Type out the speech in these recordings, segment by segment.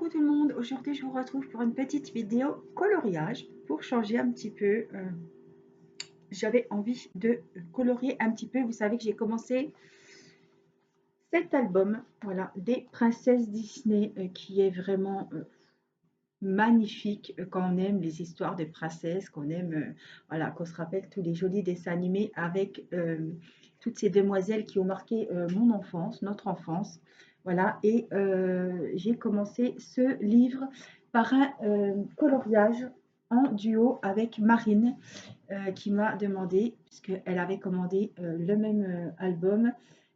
Coucou tout le monde, aujourd'hui je vous retrouve pour une petite vidéo coloriage pour changer un petit peu. J'avais envie de colorier un petit peu. Vous savez que j'ai commencé cet album, voilà, des princesses Disney qui est vraiment magnifique quand on aime les histoires de princesses, qu'on aime, voilà, qu'on se rappelle tous les jolis dessins animés avec toutes ces demoiselles qui ont marqué mon enfance, notre enfance. Voilà, et j'ai commencé ce livre par un coloriage en duo avec Marine qui m'a demandé, puisqu'elle avait commandé le même album,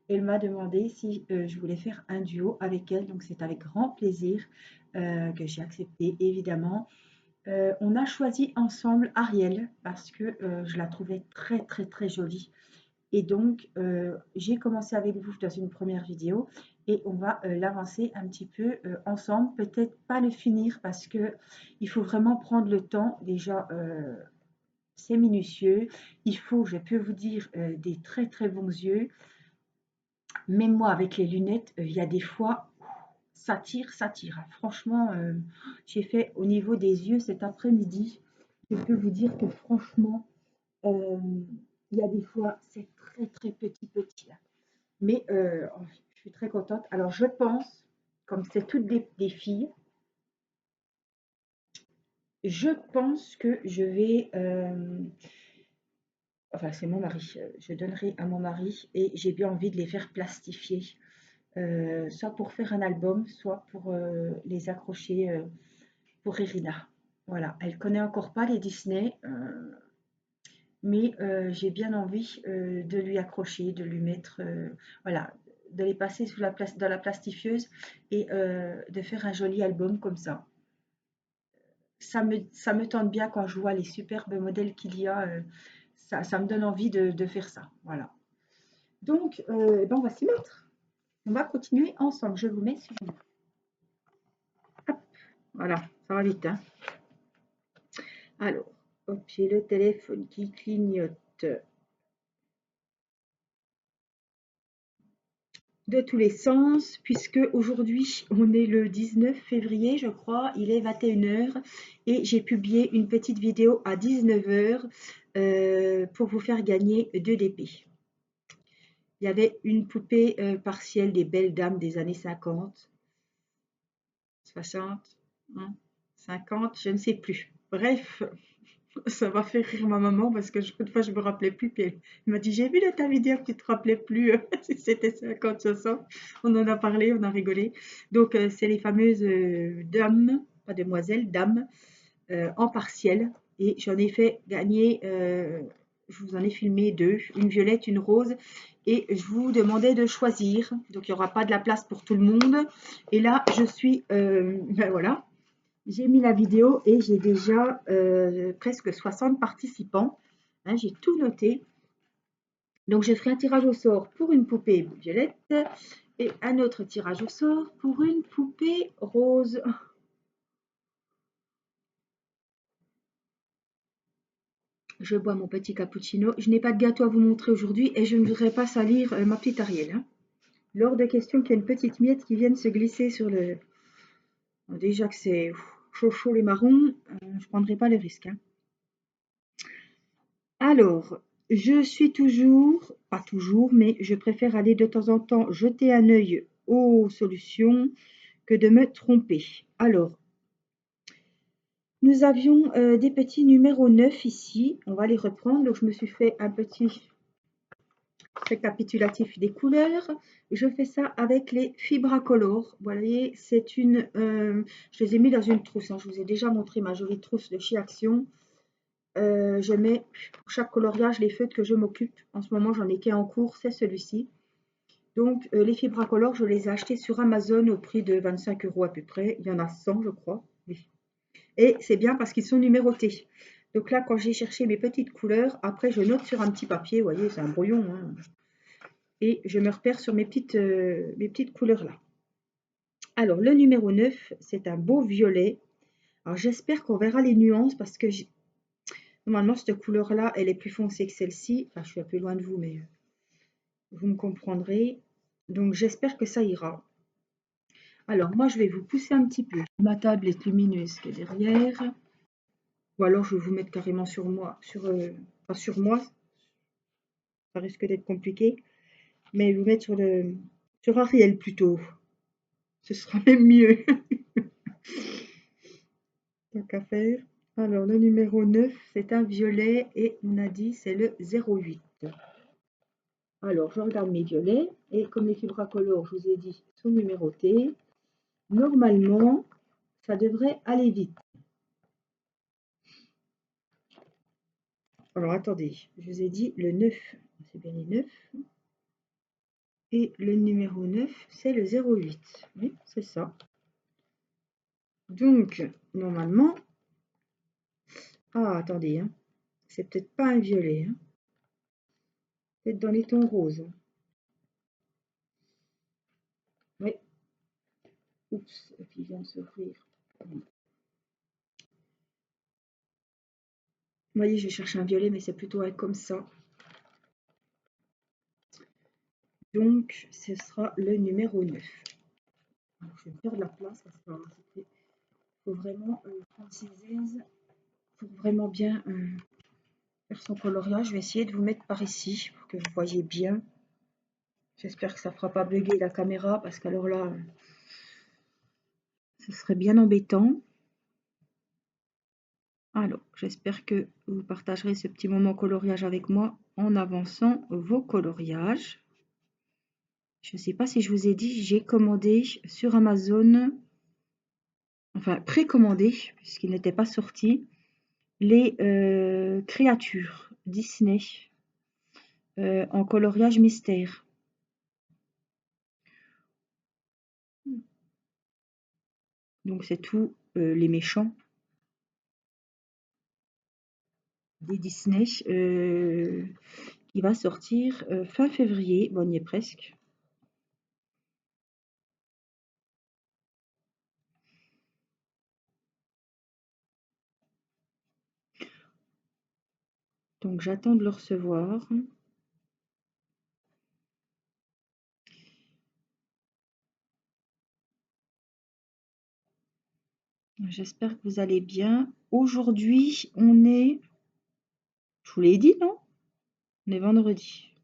elle m'a demandé si je voulais faire un duo avec elle. Donc c'est avec grand plaisir que j'ai accepté, évidemment. On a choisi ensemble Ariel parce que je la trouvais très très très jolie. Et donc, j'ai commencé avec vous dans une première vidéo et on va l'avancer un petit peu ensemble. Peut-être pas le finir parce que il faut vraiment prendre le temps. Déjà, c'est minutieux. Il faut, je peux vous dire, des très très bons yeux. Même moi, avec les lunettes, il y a des fois, ça tire, ça tire. Franchement, j'ai fait au niveau des yeux cet après-midi. Je peux vous dire que franchement, euh, il y a des fois, c'est très très petit petit là. Mais je suis très contente. Alors, je pense, comme c'est toutes des filles, je pense que je vais enfin, c'est mon mari. Je donnerai à mon mari et j'ai bien envie de les faire plastifier, soit pour faire un album, soit pour les accrocher pour Irina. Voilà, elle connaît encore pas les Disney, mais j'ai bien envie de lui accrocher, de lui mettre, voilà, de les passer sous dans la plastifieuse et de faire un joli album comme ça. Ça me tente bien quand je vois les superbes modèles qu'il y a. Ça me donne envie de faire ça. Voilà. Donc, ben on va s'y mettre. On va continuer ensemble. Je vous mets sur. Hop, voilà, ça va vite. Hein. Alors, hop, j'ai le téléphone qui clignote de tous les sens, puisque aujourd'hui, on est le 19 février, je crois, il est 21h, et j'ai publié une petite vidéo à 19h pour vous faire gagner 2 DP. Il y avait une poupée partielle des belles dames des années 50, 60, hein, 50, je ne sais plus. Bref, ça va faire rire ma maman parce que une fois je me rappelais plus. Puis elle m'a dit, j'ai vu dans ta vidéo que tu te rappelais plus si c'était 50, 60. On en a parlé, on a rigolé. Donc c'est les fameuses dames, pas demoiselles, dames en partiel. Et j'en ai fait gagner, je vous en ai filmé 2, une violette, une rose. Et je vous demandais de choisir. Donc il n'y aura pas de la place pour tout le monde. Et là, je suis, ben voilà, j'ai mis la vidéo et j'ai déjà presque 60 participants. Hein, j'ai tout noté. Donc, je ferai un tirage au sort pour une poupée violette et un autre tirage au sort pour une poupée rose. Je bois mon petit cappuccino. Je n'ai pas de gâteau à vous montrer aujourd'hui et je ne voudrais pas salir ma petite Ariel. Hein. Lors de question qu'il y a une petite miette qui vienne se glisser sur le... Déjà que c'est chaud chaud les marrons, je ne prendrai pas le risque. Hein. Alors, je suis toujours, pas toujours, mais je préfère aller de temps en temps jeter un œil aux solutions que de me tromper. Alors, nous avions des petits numéros 9 ici. On va les reprendre. Donc, je me suis fait un petit récapitulatif des couleurs. Je fais ça avec les Fibracolor. Vous voyez, c'est une... je les ai mis dans une trousse. Hein. Je vous ai déjà montré ma jolie trousse de chez Action. Je mets pour chaque coloriage les feutres que je m'occupe. En ce moment, j'en ai qu'un en cours, c'est celui-ci. Donc, les Fibracolor, je les ai achetés sur Amazon au prix de 25 € à peu près. Il y en a 100, je crois. Oui. Et c'est bien parce qu'ils sont numérotés. Donc là, quand j'ai cherché mes petites couleurs, après, je note sur un petit papier. Vous voyez, c'est un brouillon. Hein, et je me repère sur mes petites couleurs là. Alors, le numéro 9, c'est un beau violet. Alors, j'espère qu'on verra les nuances parce que normalement, cette couleur-là, elle est plus foncée que celle-ci. Enfin, je suis un peu loin de vous, mais vous me comprendrez. Donc, j'espère que ça ira. Alors, moi, je vais vous pousser un petit peu. Ma table est lumineuse qui est derrière. Ou alors, je vais vous mettre carrément sur moi. Pas sur moi, ça risque d'être compliqué. Mais vous mettre sur Ariel plutôt. Ce sera même mieux. Tant qu'à faire. Alors, le numéro 9, c'est un violet et on a dit c'est le 08. Alors, je regarde mes violets et comme les fibres color, je vous ai dit, sont numérotés. Normalement, ça devrait aller vite. Alors, attendez, je vous ai dit le 9, c'est bien les 9. Et le numéro 9, c'est le 08. Oui, c'est ça. Donc, normalement... Ah, attendez, hein. C'est peut-être pas un violet. Hein. Peut-être dans les tons roses. Oui. Oups, et puis il vient de s'ouvrir. Vous voyez, je vais chercher un violet, mais c'est plutôt comme ça. Donc, ce sera le numéro 9. Alors, je vais me faire de la place parce qu'il faut vraiment prendre ses aises pour vraiment bien faire son coloriage. Je vais essayer de vous mettre par ici pour que vous voyez bien. J'espère que ça ne fera pas bugger la caméra parce qu'alors là, ce serait bien embêtant. Alors, j'espère que vous partagerez ce petit moment coloriage avec moi en avançant vos coloriages. Je ne sais pas si je vous ai dit, j'ai commandé sur Amazon, enfin précommandé, puisqu'il n'était pas sorti, les créatures Disney en coloriage mystère. Donc c'est tout les méchants des Disney qui va sortir fin février. Bon, on y est presque. Donc j'attends de le recevoir. J'espère que vous allez bien. Aujourd'hui, on est... Je vous l'ai dit, non? On est vendredi.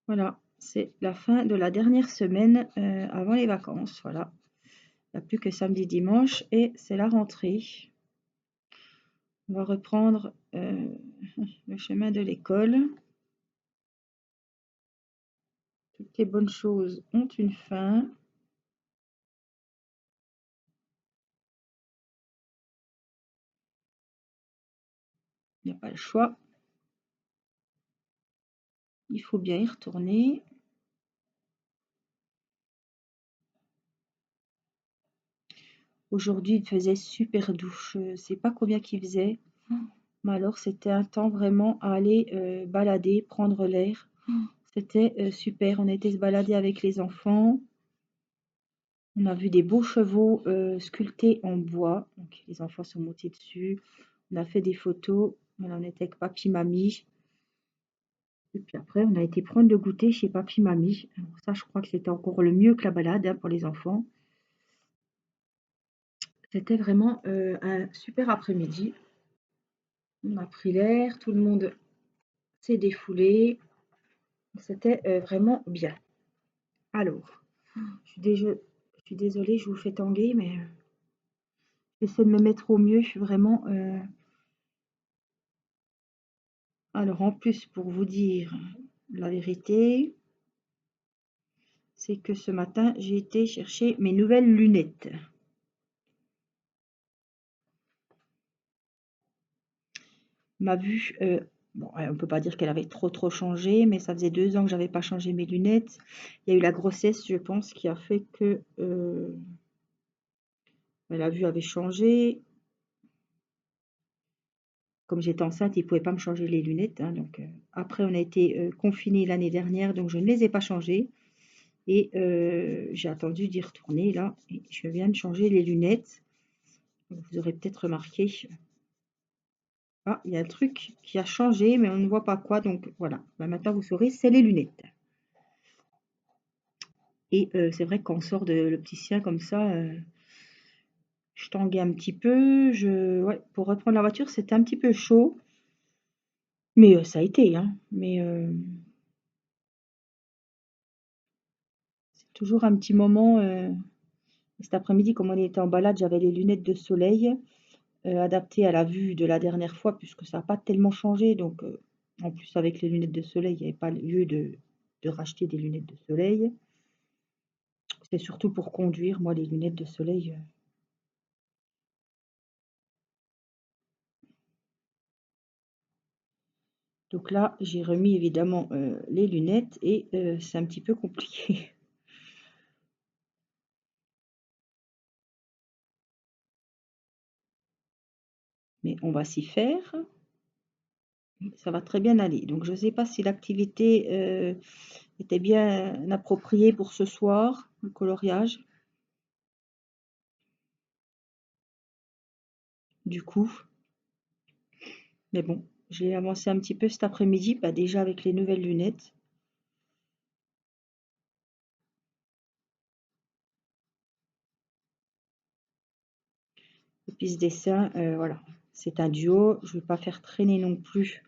Voilà, c'est la fin de la dernière semaine avant les vacances. Voilà. Il n'y a plus que samedi, dimanche et c'est la rentrée. On va reprendre le chemin de l'école. Toutes les bonnes choses ont une fin. Il n'y a pas le choix. Il faut bien y retourner. Aujourd'hui, il faisait super doux. Je ne sais pas combien il faisait. Mais alors, c'était un temps vraiment à aller balader, prendre l'air. C'était super. On était se balader avec les enfants. On a vu des beaux chevaux sculptés en bois. Donc, les enfants sont montés dessus. On a fait des photos. Voilà, on était avec papy, mamie. Et puis après, on a été prendre le goûter chez papy, mamie. Alors ça, je crois que c'était encore le mieux que la balade hein, pour les enfants. C'était vraiment un super après-midi. On a pris l'air, tout le monde s'est défoulé. C'était vraiment bien. Alors, je suis désolée, je vous fais tanguer, mais j'essaie de me mettre au mieux. Je suis vraiment... Alors, en plus, pour vous dire la vérité, c'est que ce matin, j'ai été chercher mes nouvelles lunettes. Ma vue, bon, on ne peut pas dire qu'elle avait trop changé, mais ça faisait 2 ans que j'avais pas changé mes lunettes. Il y a eu la grossesse, je pense, qui a fait que la vue avait changé. Comme j'étais enceinte, ils ne pouvaient pas me changer les lunettes. Hein, donc, après, on a été confinés l'année dernière, donc je ne les ai pas changées. Et j'ai attendu d'y retourner là. Et je viens de changer les lunettes. Vous aurez peut-être remarqué. Ah, il y a un truc qui a changé, mais on ne voit pas quoi. Donc voilà. Bah, maintenant, vous saurez, c'est les lunettes. Et c'est vrai que quand on sort de l'opticien comme ça, je tanguais un petit peu. Ouais, pour reprendre la voiture, c'était un petit peu chaud. Mais ça a été, hein. Mais c'est toujours un petit moment. Cet après-midi, comme on était en balade, j'avais les lunettes de soleil adaptées à la vue de la dernière fois, puisque ça n'a pas tellement changé. Donc, en plus, avec les lunettes de soleil, il n'y avait pas lieu de racheter des lunettes de soleil. C'est surtout pour conduire, moi, les lunettes de soleil. Donc là, j'ai remis évidemment les lunettes et c'est un petit peu compliqué. Mais on va s'y faire. Ça va très bien aller. Donc je ne sais pas si l'activité était bien appropriée pour ce soir, le coloriage. Du coup, mais bon, j'ai avancé un petit peu cet après-midi, bah déjà avec les nouvelles lunettes. Et puis ce dessin, voilà, c'est un duo. Je ne vais pas faire traîner non plus.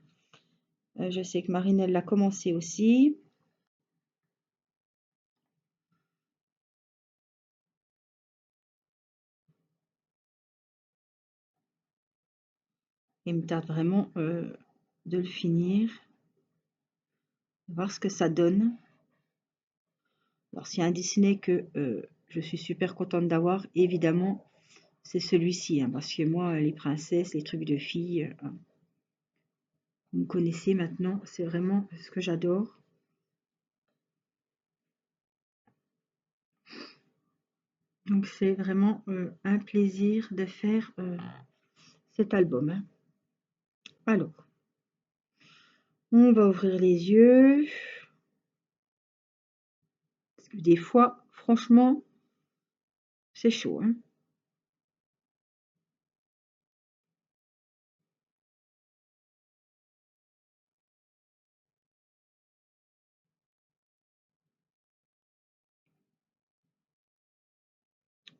Je sais que Marine, elle l'a commencé aussi. Il me tarde vraiment de le finir, voir ce que ça donne. Alors s'il y a un Disney que je suis super contente d'avoir, évidemment, c'est celui-ci, hein, parce que moi, les princesses, les trucs de filles, vous me connaissez maintenant, c'est vraiment ce que j'adore. Donc c'est vraiment un plaisir de faire cet album, hein. Alors, on va ouvrir les yeux. Parce que des fois, franchement, c'est chaud, hein.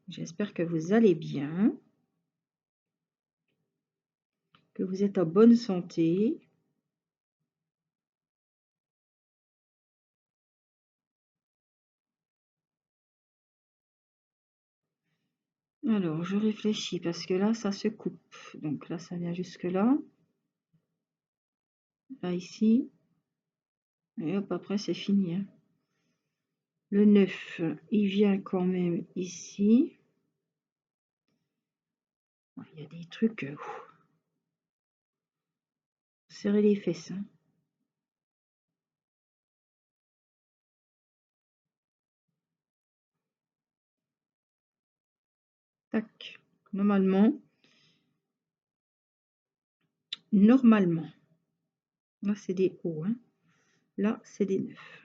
J'espère que vous allez bien, que vous êtes en bonne santé. Alors, je réfléchis parce que là, ça se coupe. Donc là, ça vient jusque là. Là, ici. Et hop, après, c'est fini, hein. Le 9, il vient quand même ici. Il y a des trucs... serrer les fesses, hein. Tac. Normalement. Là, c'est des hauts, hein. Là, c'est des 9.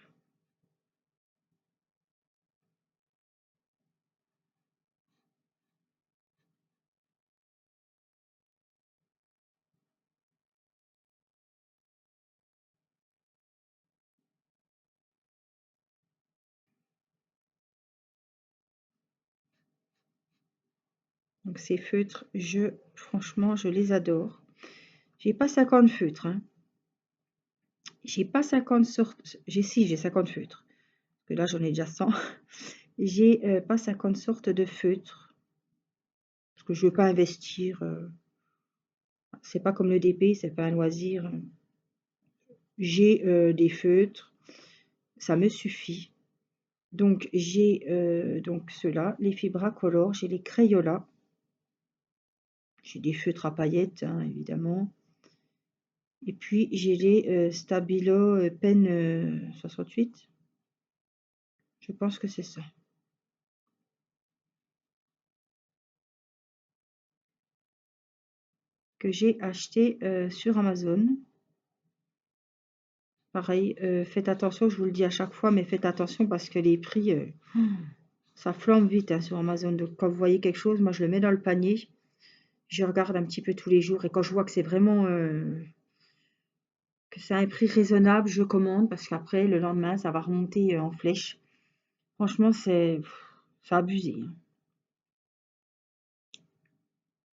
Donc ces feutres, franchement, je les adore. J'ai pas 50 feutres, hein. J'ai pas 50 sortes. J'ai 50 feutres. Parce que là, j'en ai déjà 100. J'ai pas 50 sortes de feutres. Parce que je veux pas investir. C'est pas comme le DP, c'est pas un loisir. J'ai des feutres. Ça me suffit. Donc j'ai donc ceux-là, les Fibracolor, j'ai les Crayola. J'ai des feutres à paillettes, hein, évidemment. Et puis j'ai les Stabilo Pen 68. Je pense que c'est ça. Que j'ai acheté sur Amazon. Pareil, faites attention, je vous le dis à chaque fois, mais faites attention parce que les prix, ça flambe vite, hein, sur Amazon. Donc quand vous voyez quelque chose, moi je le mets dans le panier. Je regarde un petit peu tous les jours et quand je vois que c'est vraiment que c'est un prix raisonnable, je commande parce qu'après le lendemain ça va remonter en flèche. Franchement, c'est abusé, hein.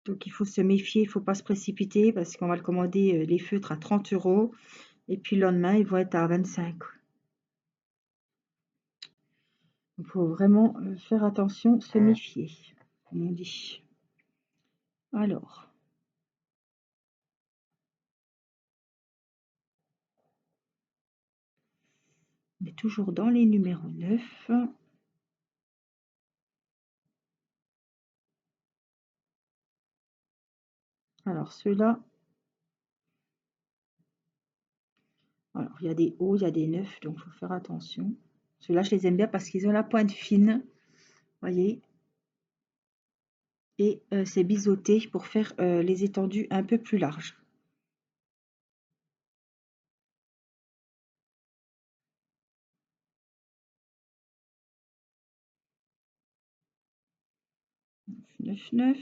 Donc il faut se méfier, il faut pas se précipiter parce qu'on va le commander les feutres à 30 € et puis le lendemain ils vont être à 25. Il faut vraiment faire attention, se méfier, comme on dit. Alors, on est toujours dans les numéros 9. Alors ceux-là, alors il y a des hauts, il y a des 9, donc il faut faire attention. Ceux-là, je les aime bien parce qu'ils ont la pointe fine, voyez, et c'est biseauté pour faire les étendues un peu plus larges. Neuf, neuf.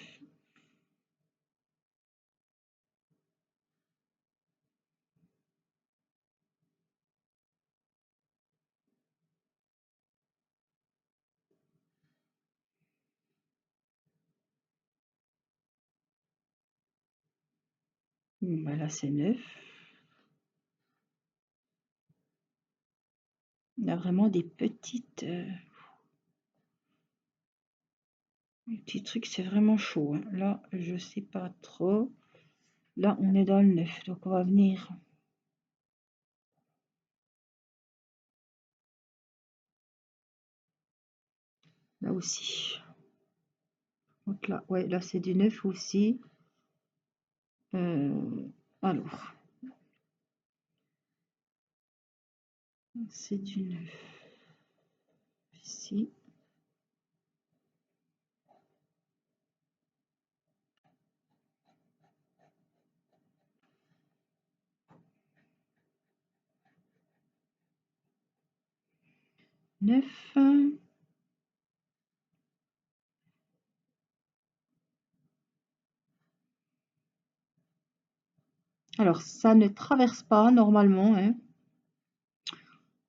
Bon, bah là, c'est 9. On a vraiment des petites... les petits trucs, c'est vraiment chaud, hein. Là, je sais pas trop. Là, on est dans le 9, donc on va venir là aussi. Donc là, ouais, là, c'est du 9 aussi. Alors, c'est du 9 ici. Neuf. Alors, ça ne traverse pas normalement, hein.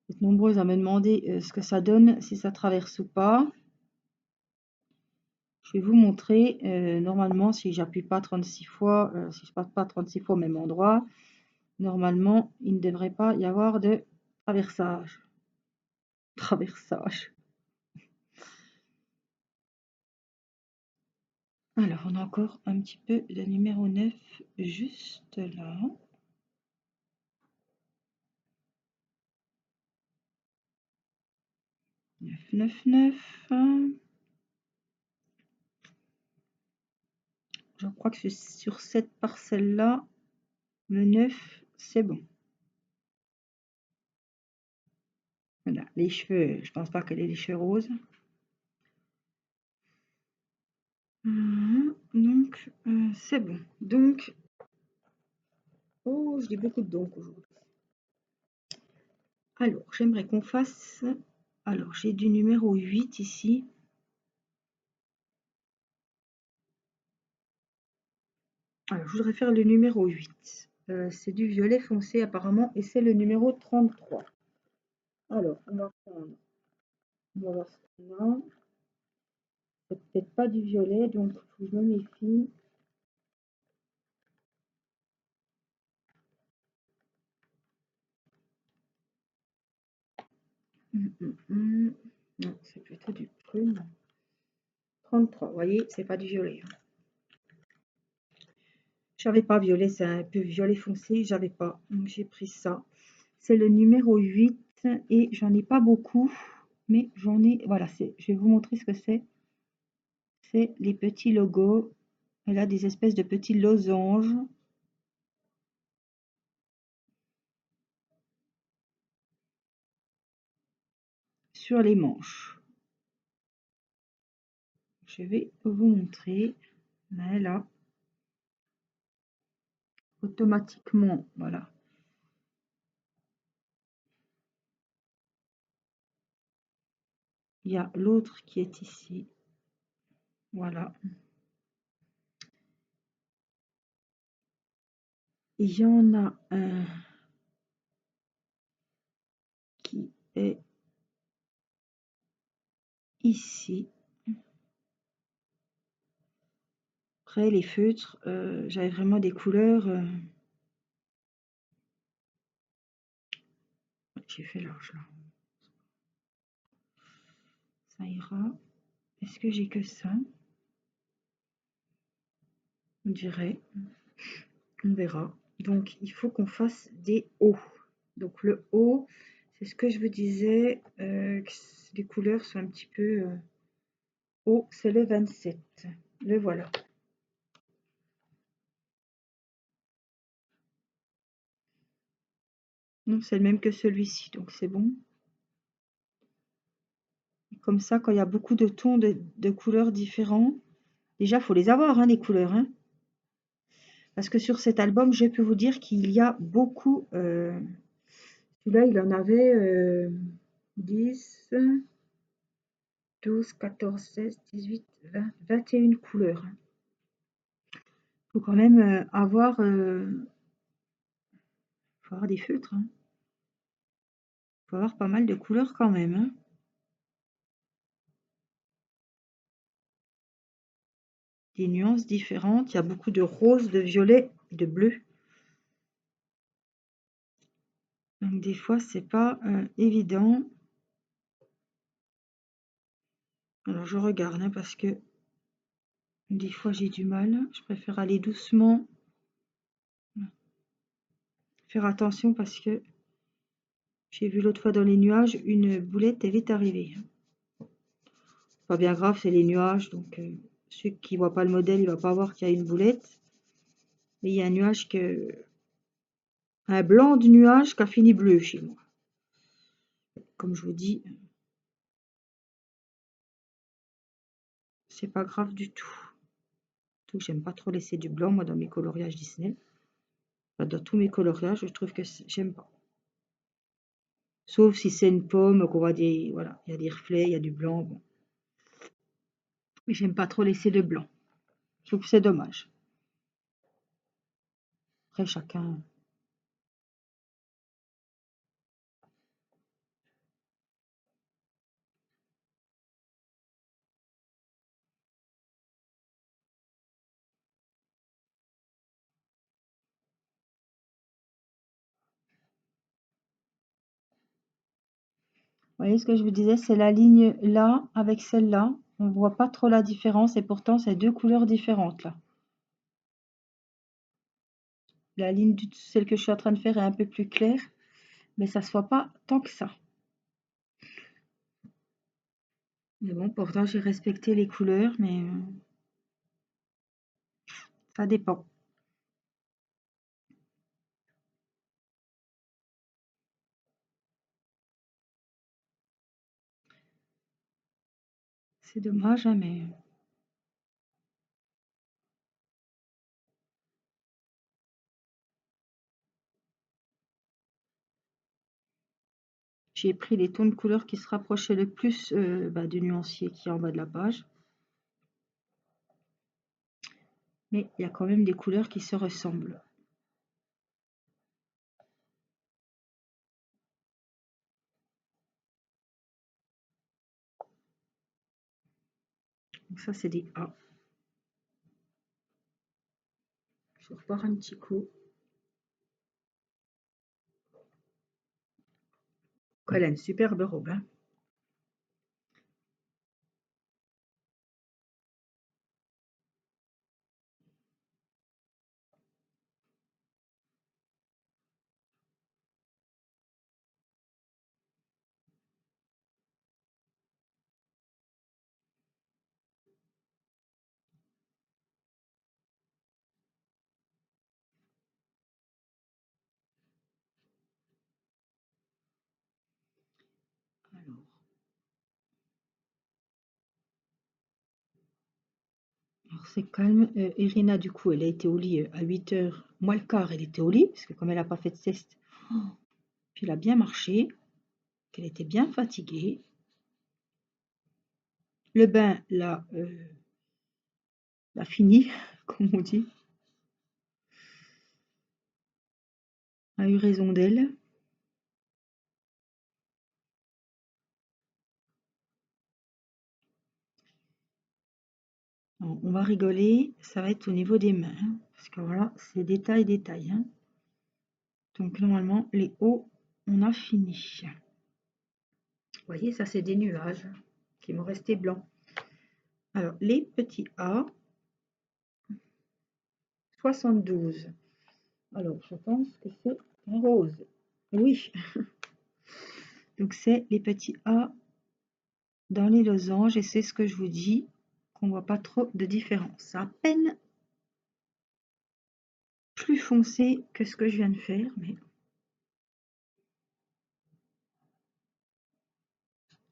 Vous êtes nombreuses à me demander ce que ça donne, si ça traverse ou pas. Je vais vous montrer. Normalement, si j'appuie pas 36 fois, si je passe pas 36 fois au même endroit, normalement, il ne devrait pas y avoir de traversage. Traversage. Alors, on a encore un petit peu de numéro 9 juste là. 9, 9, 9. Je crois que sur cette parcelle-là, le 9, c'est bon. Voilà, les cheveux, je pense pas qu'elle ait les cheveux roses. Donc, c'est bon. Donc, oh, je dis beaucoup de donc aujourd'hui. Alors, j'aimerais qu'on fasse... Alors, j'ai du numéro 8 ici. Alors, je voudrais faire le numéro 8. C'est du violet foncé apparemment et c'est le numéro 33. Alors, on va prendre... On va voir ce qu'on a. C'est peut-être pas du violet, donc il faut que je me méfie. Non, c'est plutôt du prune. 33, vous voyez, c'est pas du violet. J'avais pas violet, c'est un peu violet foncé, j'avais pas. Donc j'ai pris ça. C'est le numéro 8 et j'en ai pas beaucoup, mais j'en ai. Voilà, je vais vous montrer ce que c'est. C'est les petits logos. Elle a des espèces de petits losanges. Sur les manches. Je vais vous montrer. Là, automatiquement, voilà. Il y a l'autre qui est ici. Voilà. Il y en a un qui est ici. Après, les feutres, j'avais vraiment des couleurs. J'ai fait large là. Ça ira. Est-ce que j'ai que ça? On dirait. On verra. Donc, il faut qu'on fasse des hauts. Donc, le haut, c'est ce que je vous disais, que les couleurs sont un petit peu haut. C'est le 27. Le voilà. Non, c'est le même que celui-ci, donc c'est bon. Comme ça, quand il y a beaucoup de tons de couleurs différents, déjà, il faut les avoir, hein, les couleurs. Hein. Parce que sur cet album, je peux vous dire qu'il y a beaucoup. Celui-là, il en avait 10, 12, 14, 16, 18, 20, 21 couleurs. Il faut quand même faut avoir des feutres. Il faut avoir pas mal de couleurs quand même. Hein. Des nuances différentes. Il y a beaucoup de rose, de violet, de bleu. Donc des fois, c'est pas évident. Alors je regarde hein, parce que des fois j'ai du mal. Je préfère aller doucement. Faire attention parce que j'ai vu l'autre fois dans les nuages, une boulette, elle est arrivée. Pas bien grave, c'est les nuages. Donc ceux qui voient pas le modèle, il va pas voir qu'il y a une boulette. Mais il y a un nuage un blanc de nuage qui a fini bleu chez moi. Comme je vous dis, c'est pas grave du tout. Donc j'aime pas trop laisser du blanc moi dans mes coloriages Disney. Enfin, dans tous mes coloriages, je trouve que j'aime pas. Sauf si c'est une pomme, qu'on voit des. Voilà, il y a des reflets, il y a du blanc. Bon. Mais j'aime pas trop laisser de blanc. Je trouve que c'est dommage. Après, chacun. Vous voyez ce que je vous disais, c'est la ligne là avec celle-là. On ne voit pas trop la différence et pourtant c'est deux couleurs différentes là. La ligne de celle que je suis en train de faire est un peu plus claire, mais ça se voit pas tant que ça. Mais bon, pourtant j'ai respecté les couleurs, mais ça dépend. C'est dommage, hein, mais j'ai pris les tons de couleur qui se rapprochaient le plus du nuancier qui est en bas de la page. Mais il y a quand même des couleurs qui se ressemblent. Donc ça, c'est des A. Je repars un petit coup. Elle a une superbe robe. Hein. Alors c'est calme. Irina, du coup, elle a été au lit à 8h, moins le quart, elle était au lit, parce que comme elle n'a pas fait de sieste, puis elle a bien marché, qu'elle était bien fatiguée. Le bain, là, l'a fini, comme on dit. A eu raison d'elle. Bon, on va rigoler, ça va être au niveau des mains, hein, parce que voilà, c'est détail, détail. Hein. Donc normalement, les hauts, on a fini. Vous voyez, ça c'est des nuages qui m'ont resté blancs. Alors, les petits A, 72. Alors, je pense que c'est un rose. Oui, donc c'est les petits A dans les losanges et c'est ce que je vous dis, qu'on voit pas trop de différence. À peine plus foncé que ce que je viens de faire, mais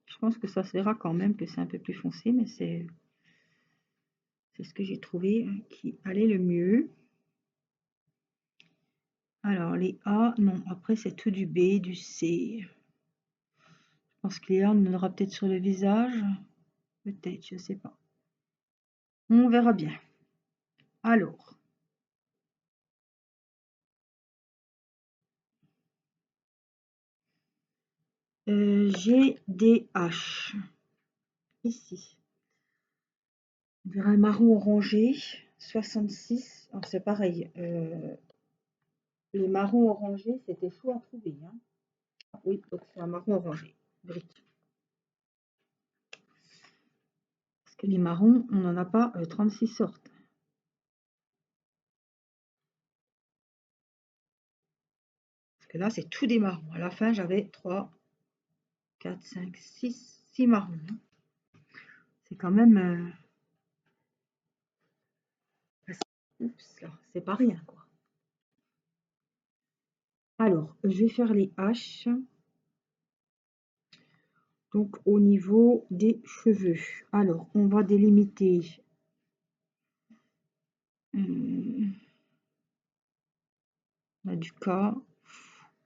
je pense que ça se verra quand même que c'est un peu plus foncé, mais c'est ce que j'ai trouvé qui allait le mieux. Alors les A, non, après c'est tout du B, du C. Je pense que les A, on en aura peut-être sur le visage. Peut-être, je sais pas. On verra bien. Alors, j'ai des H ici. On dirait un marron orangé, 66. Alors c'est pareil, les marrons orangés, c'était chaud à trouver. Hein. Oui, donc c'est un marron orangé, brique. Parce que les marrons, on n'en a pas 36 sortes. Parce que là, c'est tout des marrons. À la fin, j'avais 3, 4, 5, 6 marrons. C'est quand même... oups, là, c'est pas rien, quoi. Alors, je vais faire les H. Donc, au niveau des cheveux. Alors, on va délimiter... on a du K.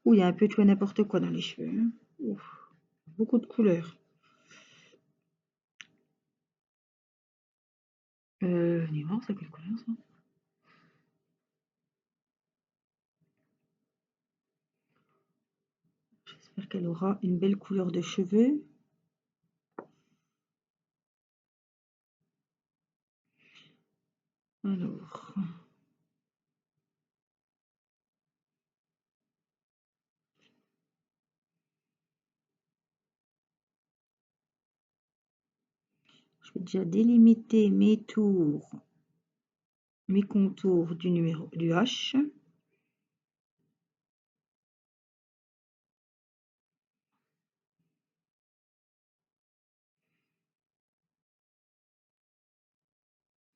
Ouh, il y a un peu tout et n'importe quoi dans les cheveux. Hein. Ouf, beaucoup de couleurs. On y va, c'est quelle couleur ça? J'espère qu'elle aura une belle couleur de cheveux. Alors, je vais déjà délimiter mes tours, mes contours du numéro du H.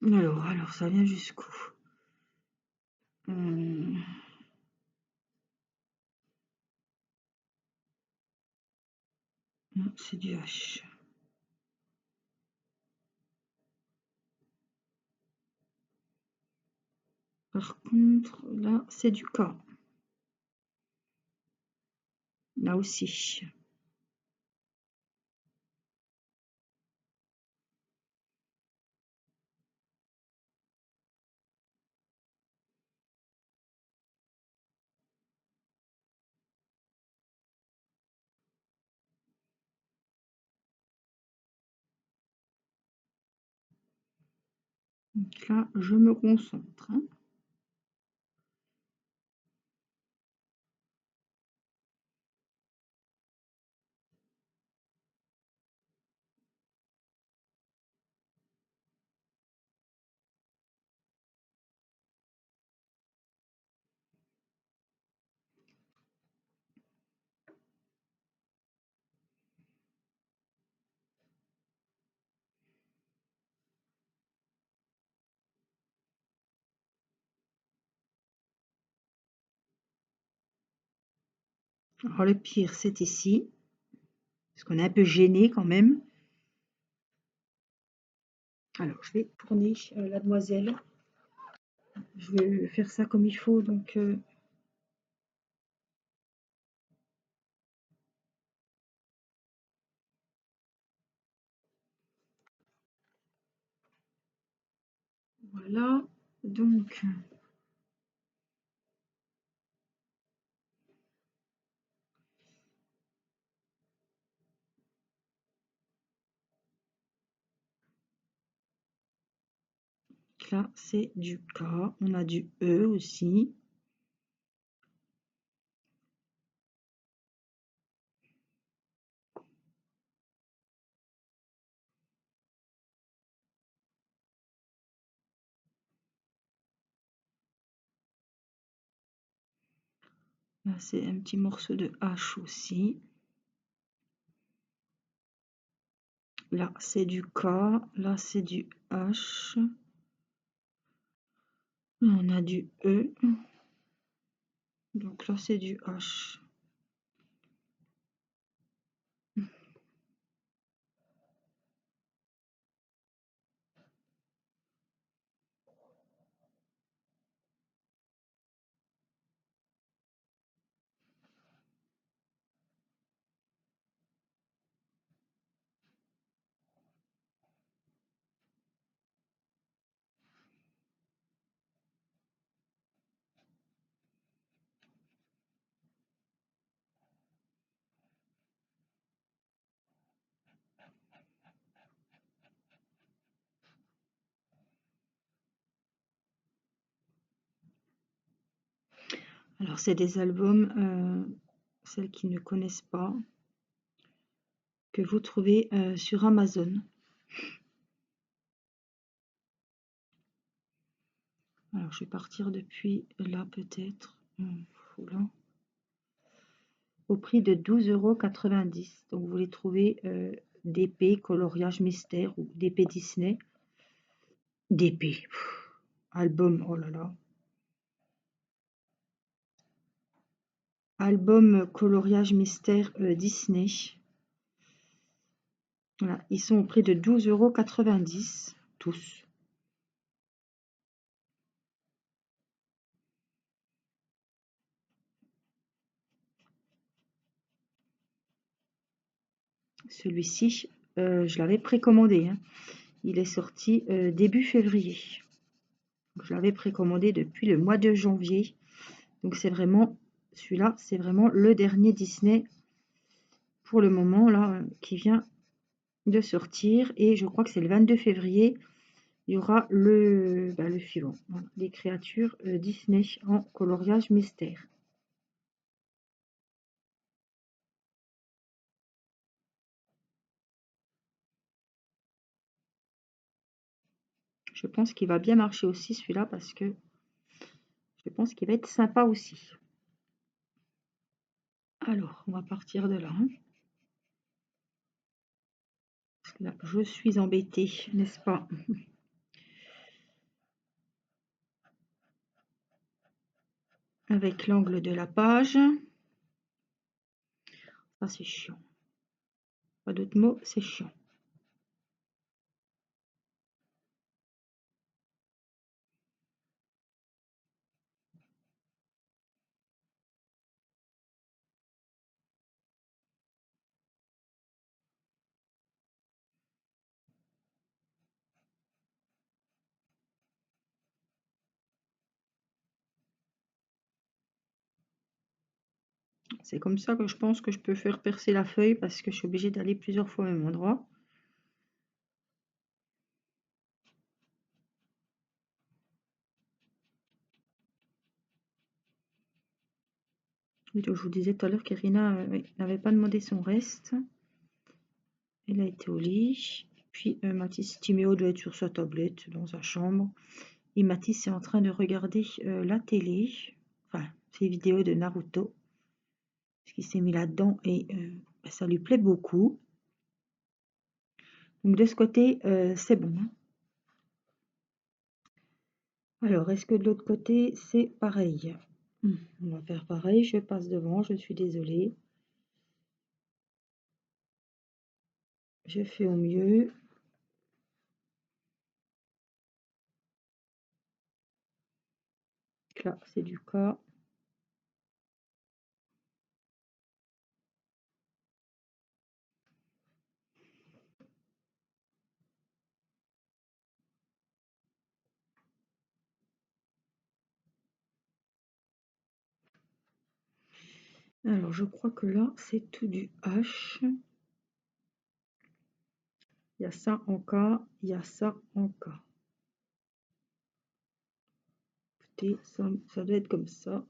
Alors, ça vient jusqu'où? Non, c'est du H. Par contre, là, c'est du K. Là aussi. Donc là, je me concentre. Hein. Alors, le pire, c'est ici. Parce qu'on est un peu gêné quand même. Alors, je vais tourner la demoiselle. Je vais faire ça comme il faut. Donc, voilà. Donc, Là, c'est du K. On a du E aussi. Là, c'est un petit morceau de H aussi. Là, c'est du K. Là, c'est du H. Là, on a du E. Donc là, c'est du H. Alors, c'est des albums, celles qui ne connaissent pas, que vous trouvez sur Amazon. Alors, je vais partir depuis là, peut-être. Là. Au prix de 12,90 €. Donc, vous les trouvez DP, coloriage mystère ou DP Disney. DP. Album, oh là là. Album coloriage mystère Disney. Voilà, ils sont au prix de 12,90 € tous. Celui-ci, je l'avais précommandé, hein. Il est sorti début février. Donc, je l'avais précommandé depuis le mois de janvier. Donc c'est vraiment, celui-là, c'est vraiment le dernier Disney pour le moment, là, qui vient de sortir. Et je crois que c'est le 22 février. Il y aura le suivant. Voilà, les créatures Disney en coloriage mystère. Je pense qu'il va bien marcher aussi celui-là parce que je pense qu'il va être sympa aussi. Alors, on va partir de là. Là, je suis embêtée, n'est-ce pas? Avec l'angle de la page. Ça, c'est chiant. Pas d'autres mots, c'est chiant. C'est comme ça que je pense que je peux faire percer la feuille parce que je suis obligée d'aller plusieurs fois au même endroit. Je vous disais tout à l'heure qu'Irina n'avait pas demandé son reste. Elle a été au lit. Puis Mathis Timéo doit être sur sa tablette dans sa chambre. Et Mathis est en train de regarder la télé. Enfin, ses vidéos de Naruto. Parce qu'il s'est mis là-dedans et ça lui plaît beaucoup. Donc de ce côté, c'est bon. Alors, est-ce que de l'autre côté, c'est pareil? On va faire pareil, je passe devant, je suis désolée. Je fais au mieux. Là, c'est du cas. Alors, je crois que là, c'est tout du H. Il y a ça en K, il y a ça en K. côté, ça doit être comme ça.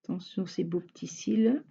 Attention ces beaux petits cils.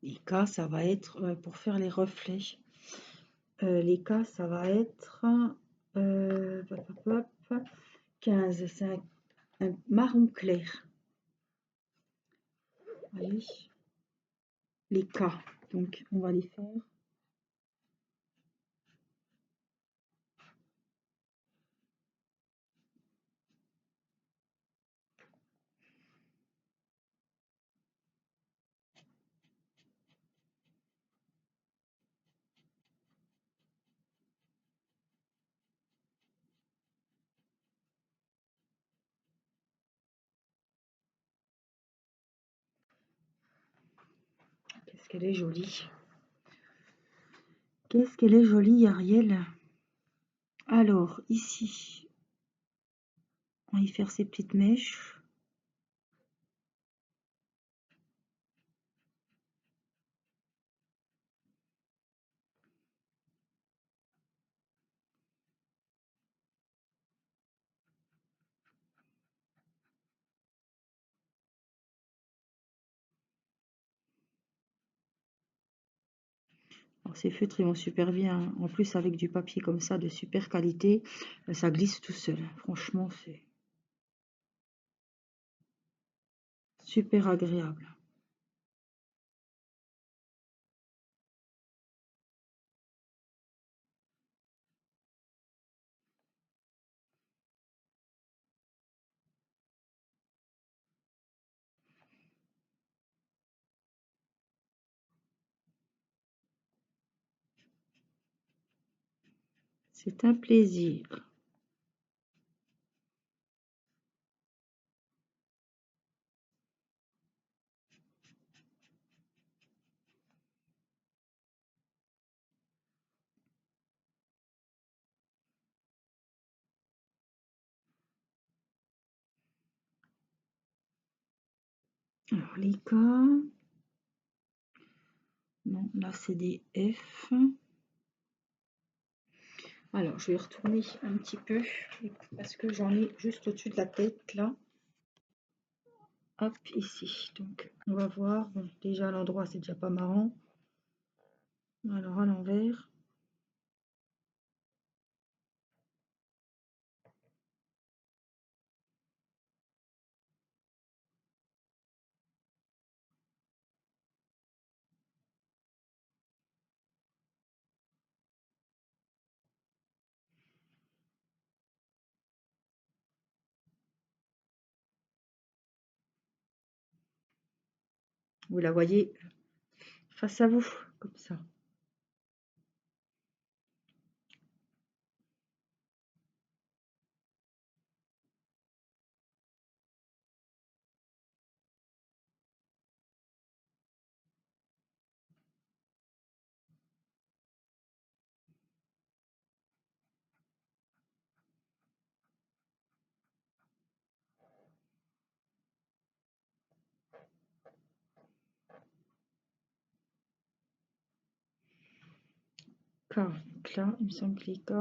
Les cas, ça va être pour faire les reflets. Les cas, ça va être 15. C'est un marron clair. Allez, les cas. Donc, on va les faire. Qu'est-ce qu'elle est jolie. Qu'est-ce qu'elle est jolie, Ariel. Alors, ici, on va y faire ces petites mèches. Alors, ces feutres, ils vont super bien. En plus, avec du papier comme ça, de super qualité, ça glisse tout seul. Franchement, c'est super agréable. C'est un plaisir. Alors, les cas. Non, là, c'est des F. Alors, je vais retourner un petit peu parce que j'en ai juste au-dessus de la tête, là. Hop, ici. Donc, on va voir. Bon, déjà, à l'endroit, c'est déjà pas marrant. Alors, à l'envers. Vous la voyez face à vous, comme ça. K. Donc là, il me semble que les K,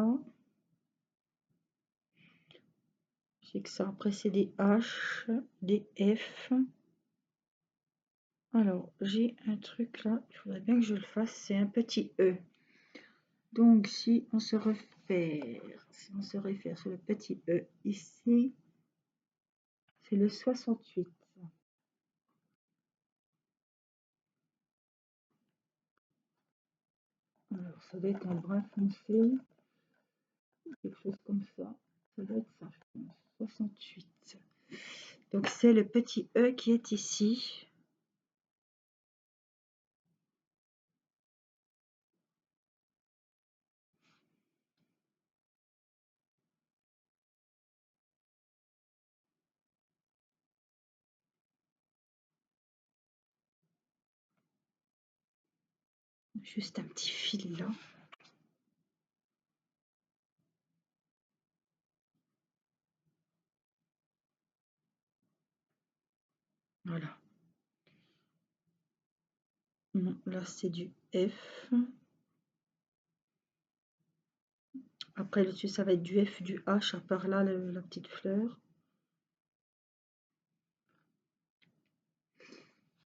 c'est que ça. Après, c'est des H, des F. Alors, j'ai un truc là, il faudrait bien que je le fasse, c'est un petit E. Donc, si on se réfère sur le petit E ici, c'est le 68. Alors, ça doit être un brun foncé, quelque chose comme ça. Ça doit être ça, je pense. 68. Donc, c'est le petit E qui est ici. Juste un petit fil là. Voilà. Là, c'est du F. Après, le dessus, ça va être du F, du H, à part là, la petite fleur.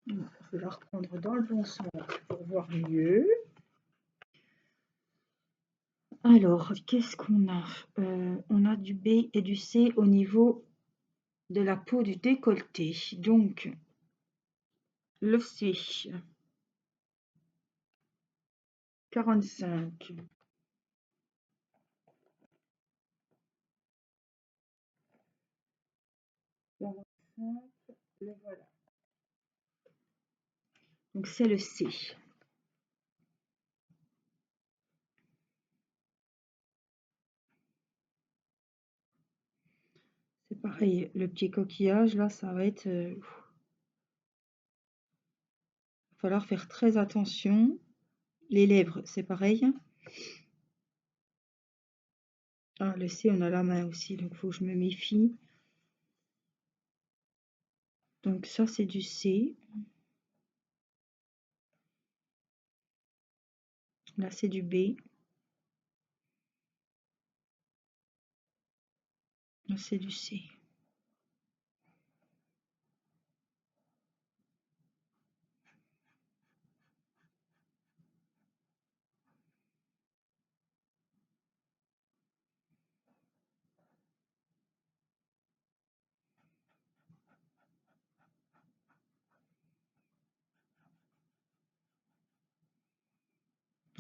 Je vais la reprendre dans le bon sens pour voir mieux. Alors, qu'est-ce qu'on a? On a du B et du C au niveau de la peau du décolleté. Donc, le C, 45. 45, le voilà. Donc, c'est le C. C'est pareil, le petit coquillage, là, ça va être... il va falloir faire très attention. Les lèvres, c'est pareil. Ah, le C, on a la main aussi, donc il faut que je me méfie. Donc ça, c'est du C. Là, c'est du B. Là, c'est du C.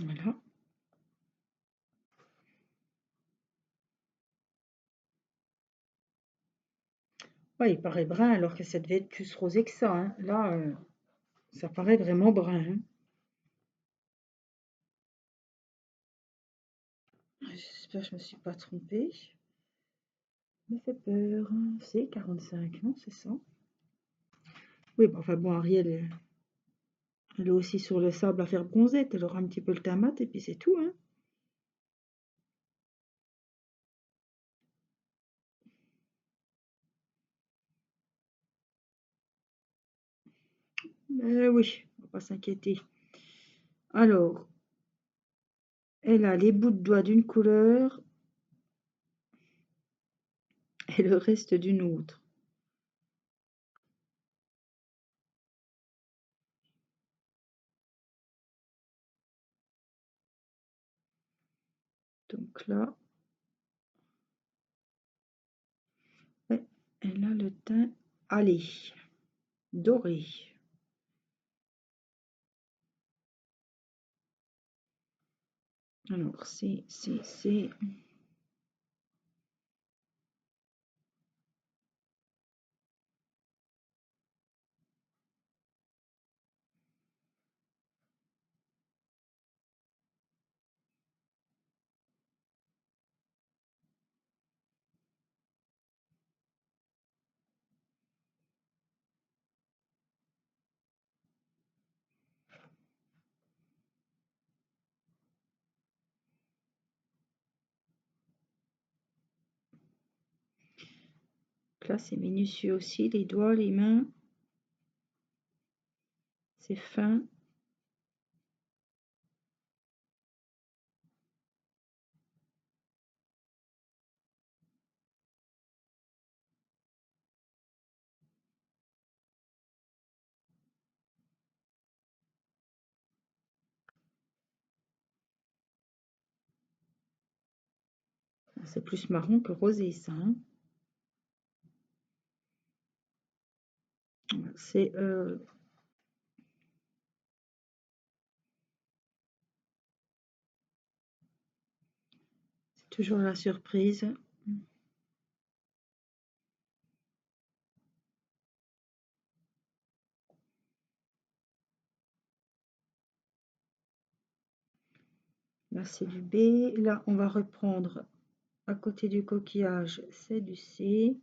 Voilà. Ouais, il paraît brun alors que ça devait être plus rosé que ça, hein. Là, ça paraît vraiment brun, hein. J'espère que je ne me suis pas trompée. Ça me fait peur. C'est 45, non? C'est ça? Oui, bah, enfin bon, Ariel, elle est aussi sur le sable à faire bronzette. Elle aura un petit peu le teint mat et puis c'est tout, hein. Oui, on va pas s'inquiéter. Alors, elle a les bouts de doigts d'une couleur et le reste d'une autre. Donc là, ouais, elle a le teint allé, doré. Alors, c'est... Là, c'est minutieux aussi, les doigts, les mains. C'est fin. C'est plus marron que rosé, ça. Hein. C'est toujours la surprise. Là, c'est du B. Là, on va reprendre à côté du coquillage, c'est du C.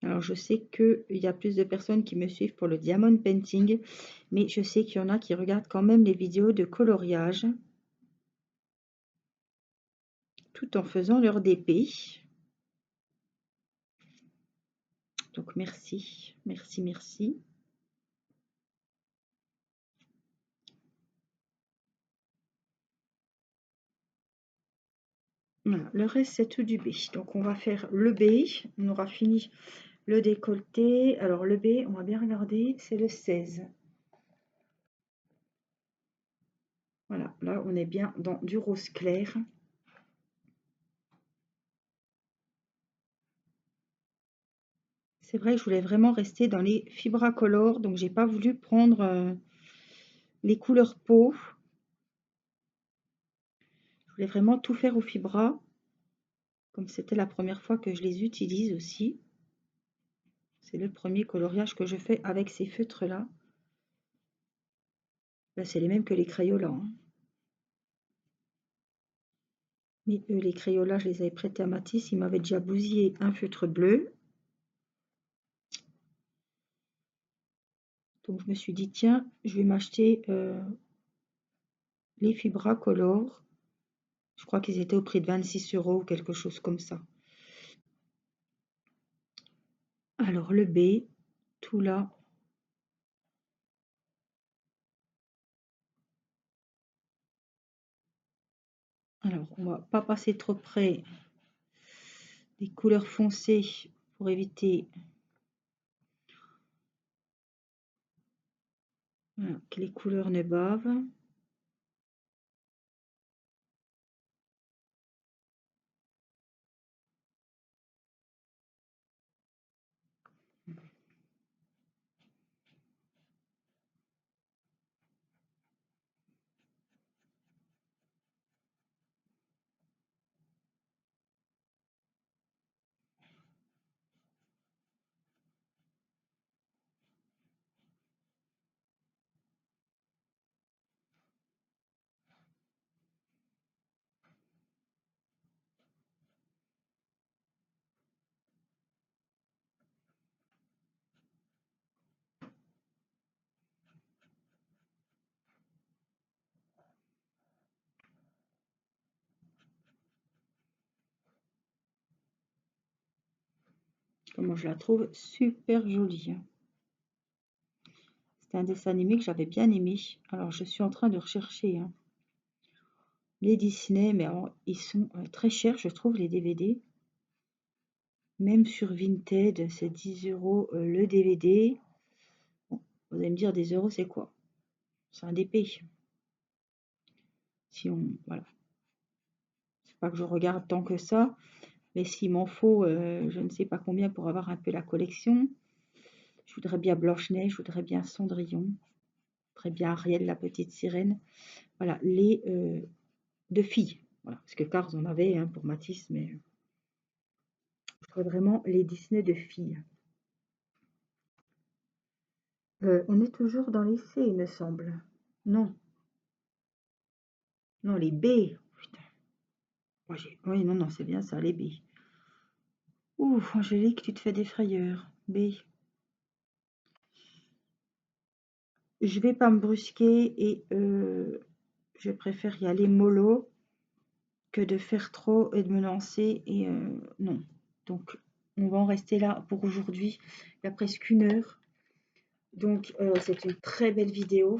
Alors, je sais qu'il y a plus de personnes qui me suivent pour le diamond painting, mais je sais qu'il y en a qui regardent quand même les vidéos de coloriage, tout en faisant leur DP. Donc, merci, merci, merci. Voilà, le reste, c'est tout du B. Donc, on va faire le B. On aura fini le décolleté. Alors, le B, on va bien regarder, c'est le 16. Voilà, là, on est bien dans du rose clair. C'est vrai que je voulais vraiment rester dans les fibracolores, donc j'ai pas voulu prendre les couleurs peau. Je voulais vraiment tout faire au fibra, comme c'était la première fois que je les utilise aussi. C'est le premier coloriage que je fais avec ces feutres-là. Là, c'est les mêmes que les Crayolas. Hein. Mais les Crayolas, je les avais prêtés à Matisse. Il m'avait déjà bousillé un feutre bleu. Donc, je me suis dit, tiens, je vais m'acheter les Fibracolor. Je crois qu'ils étaient au prix de 26 € ou quelque chose comme ça. Alors, le B, tout là. Alors, on va pas passer trop près des couleurs foncées pour éviter que les couleurs ne bavent. Comment je la trouve super jolie. C'est un dessin animé que j'avais bien aimé. Alors, je suis en train de rechercher les Disney, mais alors, ils sont très chers, je trouve, les DVD. Même sur Vinted, c'est 10 € le DVD. Bon, vous allez me dire, des euros, c'est quoi? C'est un DP. Si on, voilà. C'est pas que je regarde tant que ça, mais s'il m'en faut, je ne sais pas combien pour avoir un peu la collection. Je voudrais bien Blanche-Neige, je voudrais bien Cendrillon, je voudrais bien Ariel, la petite sirène. Voilà, les de filles. Voilà, parce que Cars en avait pour Matisse, mais je voudrais vraiment les Disney de filles. On est toujours dans les C, il me semble. Non, non, les B. Putain. Oui, non, non, c'est bien ça, les B. Ouf, Angélique, tu te fais des frayeurs. B. je vais pas me brusquer et je préfère y aller mollo que de faire trop et de me lancer et non. Donc on va en rester là pour aujourd'hui. Il y a presque 1 heure. Donc c'est une très belle vidéo.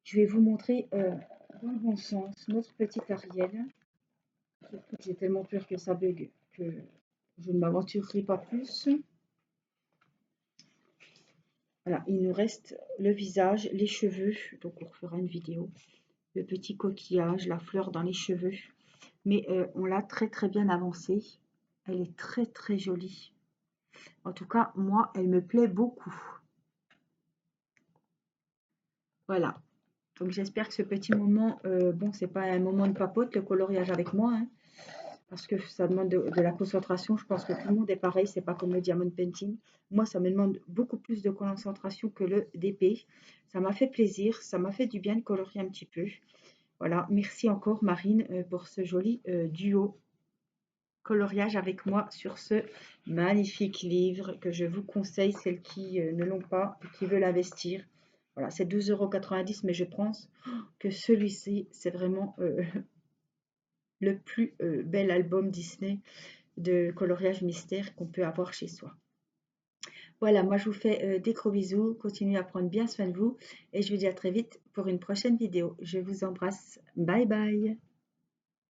Je vais vous montrer dans le bon sens notre petit Ariel. J'ai tellement peur que ça bug que je ne m'aventurerai pas plus. Voilà, il nous reste le visage, les cheveux. Donc on refera une vidéo. Le petit coquillage, la fleur dans les cheveux. Mais on l'a très très bien avancée. Elle est très très jolie. En tout cas, moi, elle me plaît beaucoup. Voilà. Donc j'espère que ce petit moment, bon, c'est pas un moment de papote, le coloriage avec moi, hein, parce que ça demande de la concentration. Je pense que tout le monde est pareil, c'est pas comme le diamond painting. Moi, ça me demande beaucoup plus de concentration que le DP. Ça m'a fait plaisir, ça m'a fait du bien de colorier un petit peu. Voilà, merci encore Marine pour ce joli duo coloriage avec moi sur ce magnifique livre que je vous conseille, celles qui ne l'ont pas et qui veulent investir. Voilà, c'est 12,90 €, mais je pense que celui-ci, c'est vraiment le plus bel album Disney de coloriage mystère qu'on peut avoir chez soi. Voilà, moi je vous fais des gros bisous, continuez à prendre bien soin de vous et je vous dis à très vite pour une prochaine vidéo. Je vous embrasse, bye bye.